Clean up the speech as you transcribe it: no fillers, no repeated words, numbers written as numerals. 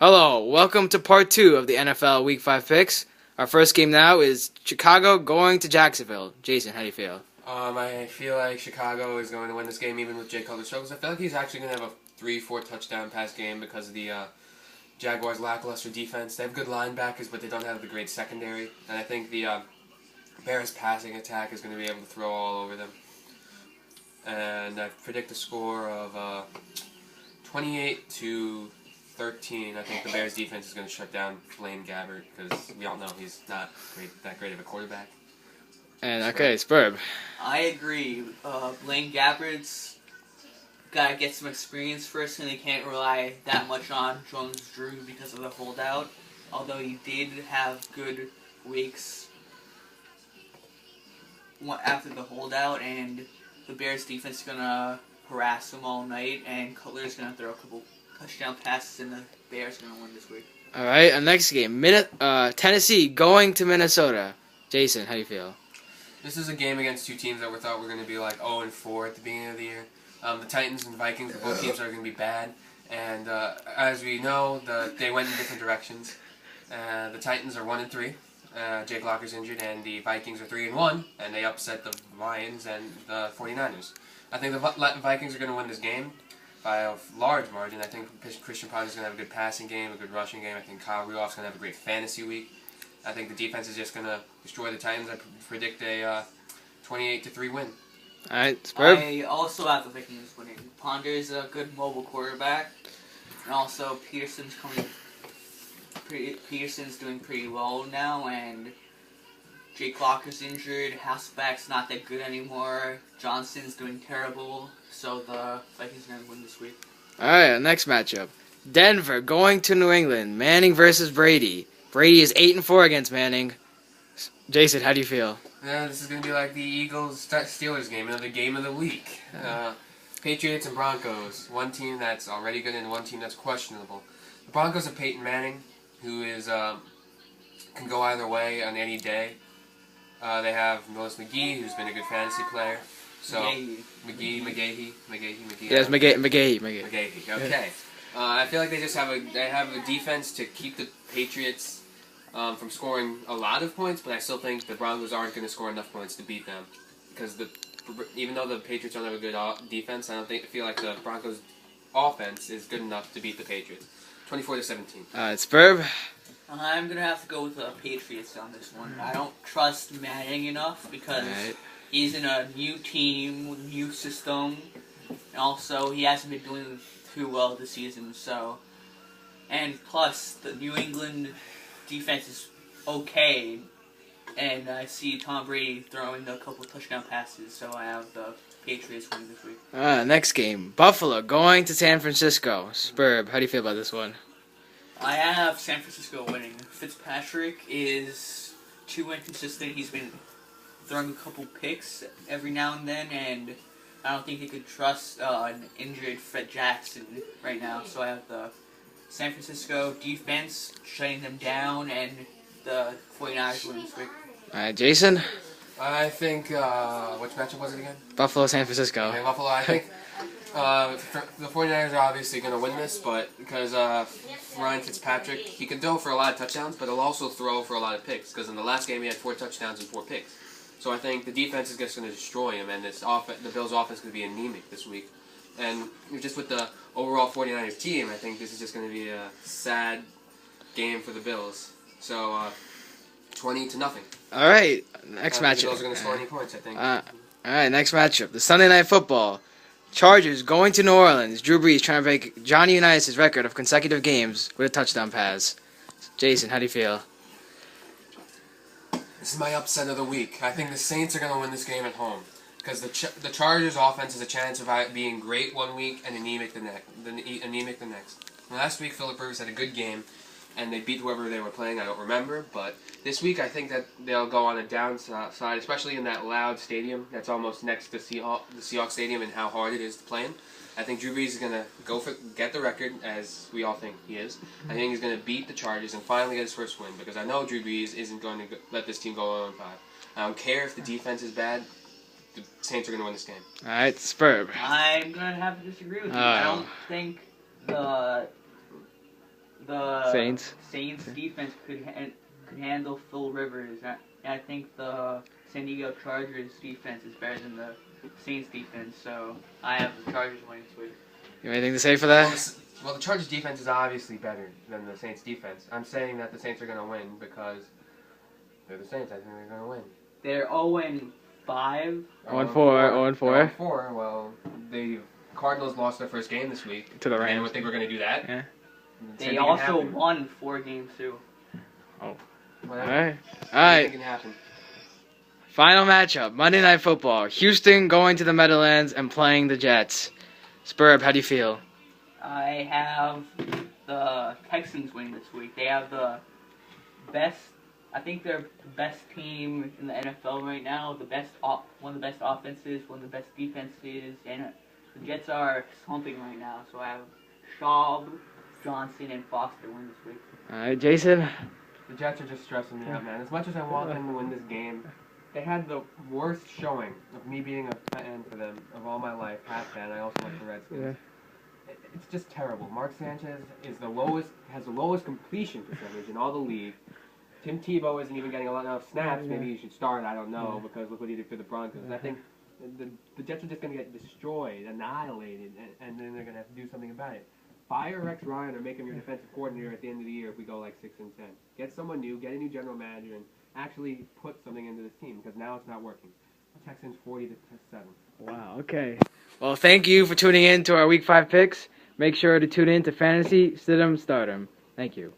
Hello, welcome to part 2 of the NFL Week 5 picks. Our first game now is Chicago going to Jacksonville. Jason, how do you feel? I feel like Chicago is going to win this game even with Jay Cutler's struggles. I feel like he's actually going to have a 3-4 touchdown pass game because of the Jaguars' lackluster defense. They have good linebackers, but they don't have the great secondary. And I think the Bears' passing attack is going to be able to throw all over them. And I predict a score of 28-13. I think the Bears' defense is going to shut down Blaine Gabbert because we all know he's not that great of a quarterback. And okay, Spurb. I agree. Blaine Gabbert's got to get some experience first, and they can't rely that much on Jones-Drew because of the holdout. Although he did have good weeks after the holdout, and the Bears' defense is going to harass him all night, and Cutler's going to throw a couple touchdown passes, and the Bears are going to win this week. All right, our next game, Tennessee going to Minnesota. Jason, how do you feel? This is a game against two teams that we thought were going to be like 0-4 at the beginning of the year. The Titans and Vikings, both teams are going to be bad. And as we know, they went in different directions. The Titans are 1-3. Jake Locker's injured, and the Vikings are 3-1, and they upset the Lions and the 49ers. I think the Vikings are going to win this game by a large margin. I think Christian Potter's going to have a good passing game, a good rushing game. I think Kyle Rudolph's going to have a great fantasy week. I think the defense is just going to destroy the Titans. I predict a 28-3 win. All right, Spurb. I also have the Vikings winning. Ponder's a good mobile quarterback, and also Peterson's doing pretty well now, and Jake Locker's injured. Hasselback's not that good anymore. Johnson's doing terrible, so the Vikings are going to win this week. All right, next matchup. Denver going to New England. Manning versus Brady. Brady is 8-4 against Manning. Jason, how do you feel? Yeah, this is going to be like the Eagles-Steelers game, another game of the week. Patriots and Broncos. One team that's already good and one team that's questionable. The Broncos have Peyton Manning, who is can go either way on any day. They have Willis McGee, who's been a good fantasy player. So McGahee. Yes, McGahee. Okay. I feel like they have a defense to keep the Patriots from scoring a lot of points, but I still think the Broncos aren't going to score enough points to beat them. Because even though the Patriots don't have a good defense, I feel like the Broncos' offense is good enough to beat the Patriots. 24-17. Spurb. I'm going to have to go with the Patriots on this one. I don't trust Manning enough because he's in a new team with a new system. And also, he hasn't been doing too well this season. And plus, the New England defense is okay. And I see Tom Brady throwing a couple touchdown passes. So I have the Patriots winning this week. Next game. Buffalo going to San Francisco. Spurb, how do you feel about this one? I have San Francisco winning. Fitzpatrick is too inconsistent. He's been throwing a couple picks every now and then, and I don't think he could trust an injured Fred Jackson right now. So I have the San Francisco defense shutting them down, and the 49ers win this week. All right, Jason? I think, which matchup was it again? Buffalo, San Francisco. Okay, Buffalo, I think the 49ers are obviously going to win this, but because Ryan Fitzpatrick, he can throw for a lot of touchdowns, but he'll also throw for a lot of picks, because in the last game he had 4 touchdowns and 4 picks. So I think the defense is just going to destroy him, and the Bills' offense is going to be anemic this week. And just with the overall 49ers team, I think this is just going to be a sad game for the Bills. So, 20-0. All right, next matchup. The Bills are going to score any points, I think. All right, next matchup. The Sunday Night Football. Chargers going to New Orleans. Drew Brees trying to break Johnny Unitas' record of consecutive games with a touchdown pass. Jason, how do you feel? This is my upset of the week. I think the Saints are going to win this game at home. Because the Chargers' offense has a chance of being great one week and anemic the next. Last week, Philip Rivers had a good game, and they beat whoever they were playing. I don't remember, but this week I think that they'll go on a downside, especially in that loud stadium that's almost next to the Seahawks Stadium and how hard it is to play in. I think Drew Brees is going to get the record, as we all think he is. I think he's going to beat the Chargers and finally get his first win, because I know Drew Brees isn't going to let this team go 0-5. I don't care if the defense is bad. The Saints are going to win this game. All right, Spurb. I'm going to have to disagree with you. I don't think the the Saints defense could handle Phil Rivers. I think the San Diego Chargers defense is better than the Saints defense, so I have the Chargers winning this week. You have anything to say for that? Well, the Chargers defense is obviously better than the Saints defense. I'm saying that the Saints are going to win because they're the Saints. I think they're going to win. They're 0-5. 0-4. 0-4. 0-4. Well, the Cardinals lost their first game this week. To the Rams. And would think we're going to do that. Yeah. They also won 4 games too. Oh. Whatever. All right. Anything can happen. Final matchup: Monday Night Football. Houston going to the Meadowlands and playing the Jets. Spurb, how do you feel? I have the Texans winning this week. They have the best. I think they're the best team in the NFL right now. One of the best offenses, one of the best defenses, and the Jets are slumping right now. So I have Schaub, Johnson, and Foster win this week. All right, Jason. The Jets are just stressing me out, man. As much as I want them to win this game, they had the worst showing of me being a fan for them of all my life. Half fan. I also like the Redskins. Yeah. It's just terrible. Mark Sanchez has the lowest completion percentage in all the league. Tim Tebow isn't even getting a lot of snaps. Maybe he should start. I don't know because look what he did for the Broncos. And I think the Jets are just going to get destroyed, annihilated, and then they're going to have to do something about it. Fire Rex Ryan or make him your defensive coordinator at the end of the year if we go like 6-10. Get someone new, get a new general manager, and actually put something into this team because now it's not working. Texans 40-7. Wow. Okay. Well, thank you for tuning in to our Week 5 picks. Make sure to tune in to Fantasy Stidham Stardom. Thank you.